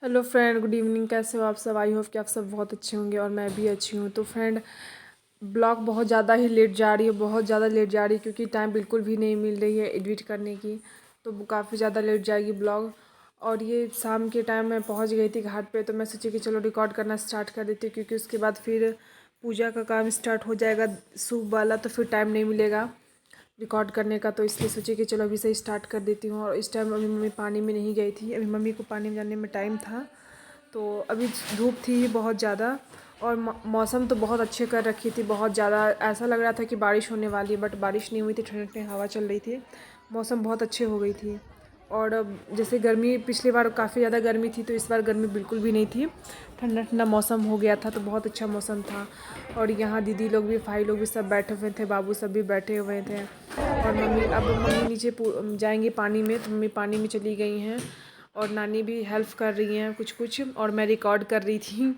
Hello friend, good evening. कैसे हो आप सब? आई होप कि आप सब बहुत अच्छे होंगे और मैं भी अच्छी हूँ। तो फ्रेंड, ब्लॉग बहुत ज़्यादा ही लेट जा रही है, बहुत ज़्यादा लेट जा रही है क्योंकि टाइम बिल्कुल भी नहीं मिल रही है एडिट करने की। तो काफ़ी ज़्यादा लेट जाएगी ब्लॉग। और ये शाम के टाइम मैं पहुँच गई थी घाट पे, तो मैं सोची कि चलो रिकॉर्ड करना स्टार्ट कर देती हूँ क्योंकि उसके बाद फिर पूजा का काम स्टार्ट हो जाएगा सूप वाला, तो फिर टाइम नहीं मिलेगा रिकॉर्ड करने का। तो इसलिए सोची कि चलो अभी से स्टार्ट कर देती हूँ। और इस टाइम अभी मम्मी पानी में नहीं गई थी, अभी मम्मी को पानी में जाने में टाइम था। तो अभी धूप थी बहुत ज़्यादा और मौसम तो बहुत अच्छे कर रखी थी, बहुत ज़्यादा ऐसा लग रहा था कि बारिश होने वाली है, बट बारिश नहीं हुई थी। ठंडी ठंडी हवा चल रही थी, मौसम बहुत अच्छे हो गई थी। और अब जैसे गर्मी, पिछली बार काफ़ी ज़्यादा गर्मी थी, तो इस बार गर्मी बिल्कुल भी नहीं थी। ठंडा ठंडा मौसम हो गया था, तो बहुत अच्छा मौसम था। और यहाँ दीदी लोग भी, भाई लोग भी सब बैठे हुए थे, बाबू सब भी बैठे हुए थे। और मम्मी नीचे जाएंगी पानी में, तो मम्मी पानी में चली गई हैं। और नानी भी हेल्प कर रही हैं कुछ कुछ, और मैं रिकॉर्ड कर रही थी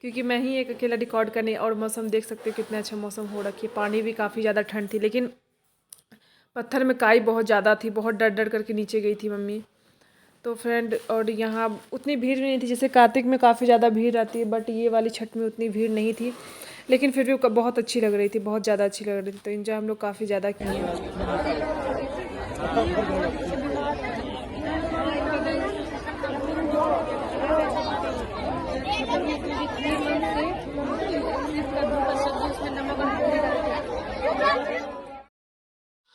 क्योंकि मैं ही एक अकेला रिकॉर्ड करने। और मौसम देख सकते हो कितना अच्छा मौसम हो रखी है। पानी भी काफ़ी ज़्यादा ठंड थी, लेकिन पत्थर में काई बहुत ज़्यादा थी, बहुत डर डर करके नीचे गई थी मम्मी। तो फ्रेंड, और यहाँ उतनी भीड़ भी नहीं थी, जैसे कार्तिक में काफ़ी ज़्यादा भीड़ रहती है, बट ये वाली छठ में उतनी भीड़ नहीं थी। लेकिन फिर भी बहुत अच्छी लग रही थी, बहुत ज़्यादा अच्छी लग रही थी। तो इन्जॉय हम लोग काफ़ी ज़्यादा किए।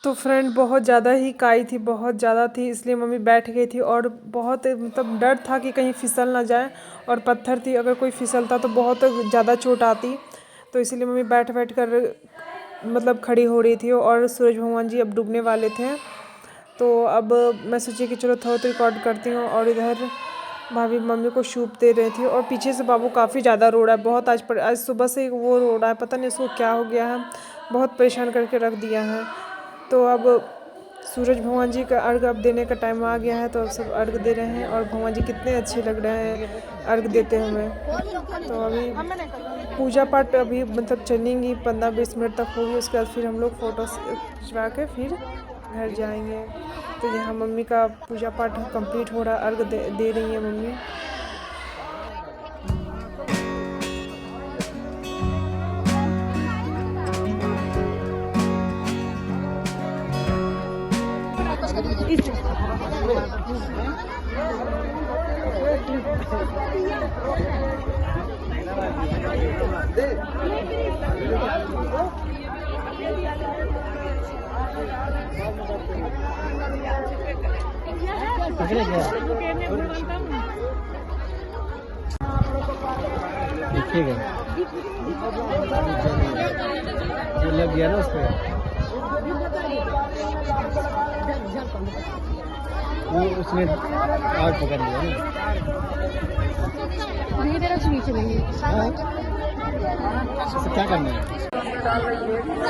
तो फ्रेंड, बहुत ज़्यादा ही काई थी, बहुत ज़्यादा थी, इसलिए मम्मी बैठ गई थी। और बहुत मतलब डर था कि कहीं फिसल ना जाए, और पत्थर थी, अगर कोई फिसलता तो बहुत ज़्यादा चोट आती। तो इसीलिए मम्मी बैठ बैठ कर मतलब खड़ी हो रही थी। और सूरज भगवान जी अब डूबने वाले थे, तो अब मैं सोची कि चलो थोड़ा तो रिकॉर्ड करती हूँ। और इधर भाभी मम्मी को सूप दे रही थी, और पीछे से बाबू काफ़ी ज़्यादा रो रहा है, बहुत आज सुबह से वो रो रहा है, पता नहीं उसको क्या हो गया है, बहुत परेशान करके रख दिया है। तो अब सूरज भगवान जी का अर्घ अब देने का टाइम आ गया है, तो अब सब अर्घ दे रहे हैं। और भगवान जी कितने अच्छे लग रहे हैं अर्घ देते हुए। तो अभी पूजा पाठ अभी मतलब चलेंगी, 15-20 मिनट तक होगी, उसके बाद फिर हम लोग फ़ोटो खिंचवा के फिर घर जाएंगे। तो यहाँ मम्मी का पूजा पाठ कंप्लीट हो रहा, अर्घ दे रही है मम्मी। देखिएगा जो लग गया ना उसमें, वो उसने आग पकड़ लिया ना। हाँ, तो क्या करना है।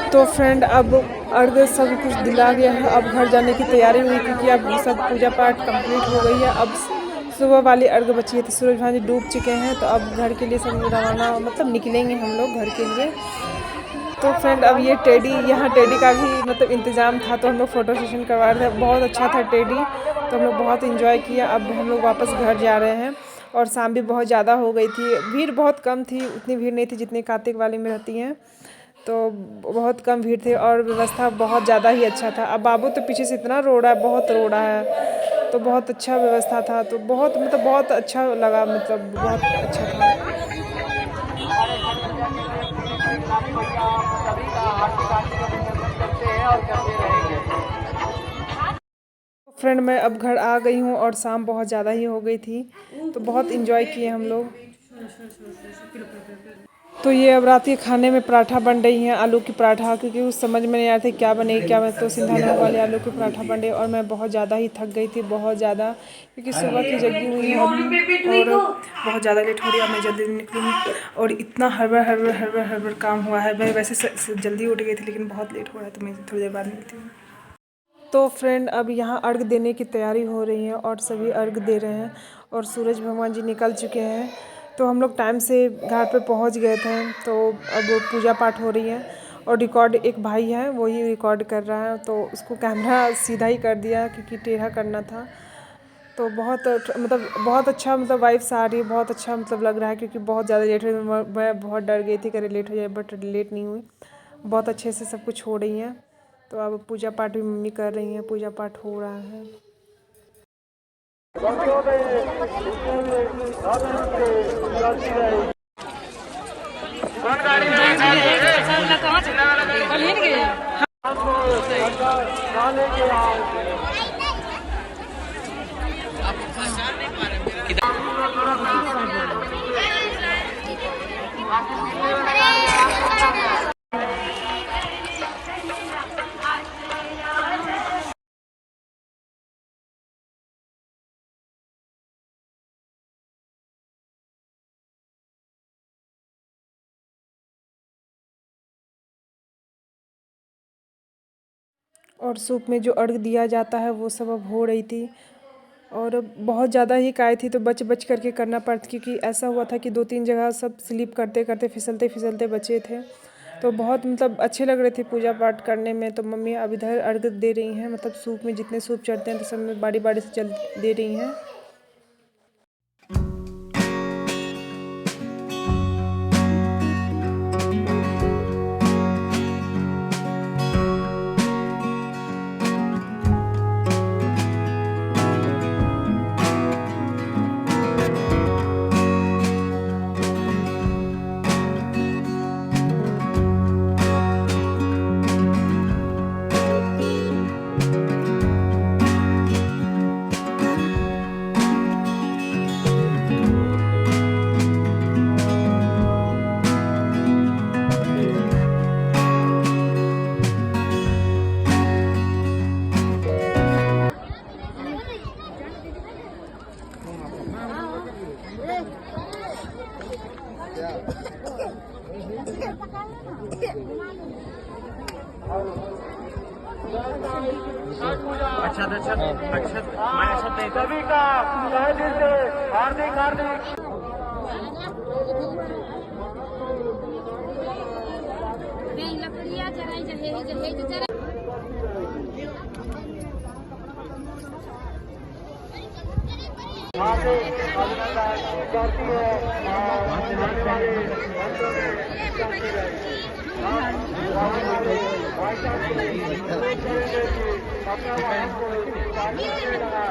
तो फ्रेंड, अब अर्घ सब कुछ दिला गया है, अब घर जाने की तैयारी हुई क्योंकि अब सब पूजा पाठ कंप्लीट हो गई है। अब सुबह वाली अर्घ बची है, तो सूरज भान जी डूब चुके हैं, तो अब घर के लिए सब रवाना, मतलब निकलेंगे हम लोग घर के लिए। तो फ्रेंड, अब ये टेडी, यहाँ टेडी का भी मतलब इंतज़ाम था, तो हम लोग फ़ोटो सेशन करवा रहे थे, बहुत अच्छा था टेडी, तो हम लोग बहुत इन्जॉय किया। अब हम लोग वापस घर जा रहे हैं। और शाम भी बहुत ज़्यादा हो गई थी, भीड़ बहुत कम थी, उतनी भीड़ नहीं थी जितनी कार्तिक वाले में रहती हैं, तो बहुत कम भीड़ थी। और व्यवस्था बहुत ज़्यादा ही अच्छा था। अब बाबू तो पीछे से इतना रो रहा है, बहुत रो रहा है, तो बहुत अच्छा व्यवस्था था, तो बहुत मतलब बहुत अच्छा लगा, मतलब बहुत अच्छा था। फ्रेंड, मैं अब घर आ गई हूँ और शाम बहुत ज़्यादा ही हो गई थी, तो बहुत इन्जॉय किए हम लोग। तो ये अब रात के खाने में पराठा बन रही हैं, आलू की पराठा, क्योंकि उस समझ में नहीं आ रहा था क्या बने क्या बने, तो सिंधाना वाले आलू की पराठा बन रही। और मैं बहुत ज़्यादा ही थक गई थी, बहुत ज़्यादा, क्योंकि सुबह की जगी हुई है और बहुत ज़्यादा लेट हो रही है। मैं जल्दी निकलूँगी, और इतना हड़बड़ हड़बड़ हड़बड़ हड़बड़ काम हुआ है। मैं वैसे जल्दी उठ गई थी, लेकिन बहुत लेट हो रहा है, तो मैं थोड़ी देर बाद मिलती हूँ। तो फ्रेंड, अब यहाँ अर्घ देने की तैयारी हो रही है, और सभी अर्घ दे रहे हैं, और सूरज भगवान जी निकल चुके हैं। तो हम लोग टाइम से घाट पे पहुँच गए थे। तो अब पूजा पाठ हो रही है, और रिकॉर्ड एक भाई है, वही रिकॉर्ड कर रहा है, तो उसको कैमरा सीधा ही कर दिया क्योंकि टेढ़ा करना था। तो बहुत अच्छा वाइब्स आ रही है, बहुत अच्छा लग रहा है, क्योंकि बहुत ज़्यादा लेट हुई। मैं बहुत डर गई थी कि लेट हो जाए, बट लेट नहीं हुई। बहुत अच्छे से सब कुछ हो रही है। तो अब पूजा पाठ भी मम्मी कर रही हैं, पूजा पाठ हो रहा है। और सूप में जो अर्घ दिया जाता है वो सब अब हो रही थी। और बहुत ज़्यादा ही काय थी, तो बच बच करके करना पड़ता, क्योंकि ऐसा हुआ था कि 2-3 जगह सब स्लिप करते करते फिसलते फिसलते बचे थे। तो बहुत अच्छे लग रहे थे पूजा पाठ करने में। तो मम्मी अब इधर अर्घ दे रही हैं, सूप में जितने सूप चढ़ते हैं तो सब में बारी बारी से चल दे रही हैं। सभी का तहे दिल से हार्दिक हार्दिक लकड़िया जराई जहे अभिनंदन करती है आने वाले घंटों में करती रहेगी। आने वाले भाई साहब को अनुरोध करेंगे कि अपना वाहन को पानी में लगा।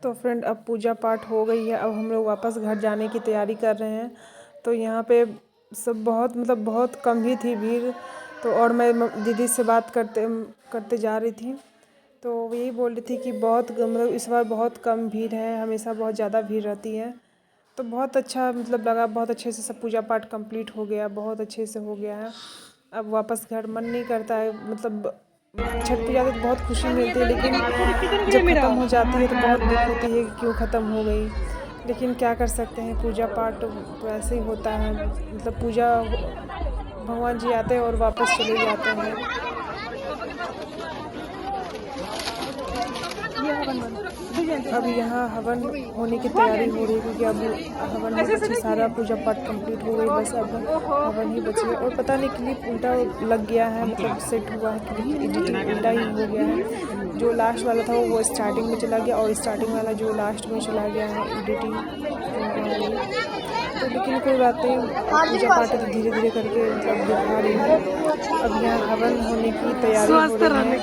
तो फ्रेंड अब पूजा पाठ हो गई है। अब हम लोग वापस घर जाने की तैयारी कर रहे हैं। तो यहाँ पे सब बहुत कम ही थी भीड़। तो और मैं दीदी से बात करते जा रही थी, तो वो यही बोल रही थी कि इस बार बहुत कम भीड़ है, हमेशा बहुत ज़्यादा भीड़ रहती है। तो बहुत अच्छा लगा, बहुत अच्छे से सब पूजा पाठ कंप्लीट हो गया, बहुत अच्छे से हो गया है। अब वापस घर मन नहीं करता है। छठ पूजा तो बहुत खुशी मिलती है, लेकिन जब ख़त्म हो जाती है तो बहुत दुख होती है कि क्यों ख़त्म हो गई। लेकिन क्या कर सकते हैं, पूजा पाठ तो ऐसे ही होता है। पूजा भगवान जी आते हैं और वापस चले जाते हैं। अब यहाँ हवन होने की तैयारी हो रही है, क्योंकि अब हवन में बच्चे सारा पूजा पाठ कंप्लीट हो गई, बस अब हवन ही बची है। और पता नहीं क्लिप उल्टा लग गया है, सेट हुआ है, क्लिप एडिटिंग उल्टा ही हो गया है। जो लास्ट वाला था वो स्टार्टिंग में चला गया, और स्टार्टिंग वाला जो लास्ट में चला गया है एडिटिंग। तो लेकिन कोई बात नहीं, पूजा पाठ तो धीरे धीरे करके दिखा रही है। अब यहाँ हवन होने की तैयारी हो रही है,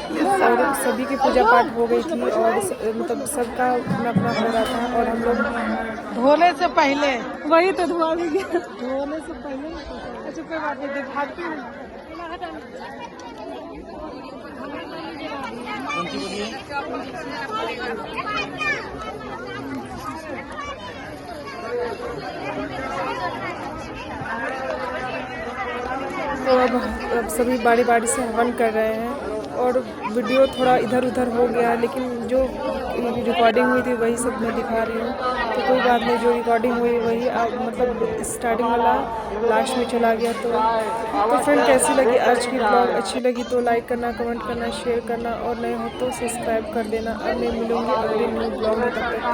और सभी की पूजा पाठ हो गई थी, और सबका अपना अपना हो रहा था। और हम लोग धोने से पहले वही तो धुआ भी गया, धोने से पहले। अच्छा कोई बात नहीं, दिखाती हूँ। तो अब सभी बारी बारी से हवन कर रहे हैं, और वीडियो थोड़ा इधर उधर हो गया, लेकिन जो रिकॉर्डिंग हुई थी वही सब मैं दिखा रही हूँ। तो कोई बात नहीं, जो रिकॉर्डिंग हुई वही अब मतलब स्टार्टिंग वाला लास्ट में चला गया। तो फ्रेंड कैसी लगी आज की ब्लॉग? अच्छी लगी तो लाइक करना, कमेंट करना, शेयर करना और नए हो तो सब्सक्राइब कर देना। अब मैं मिलूँगी अगले न्यू ब्लॉग में, तब तक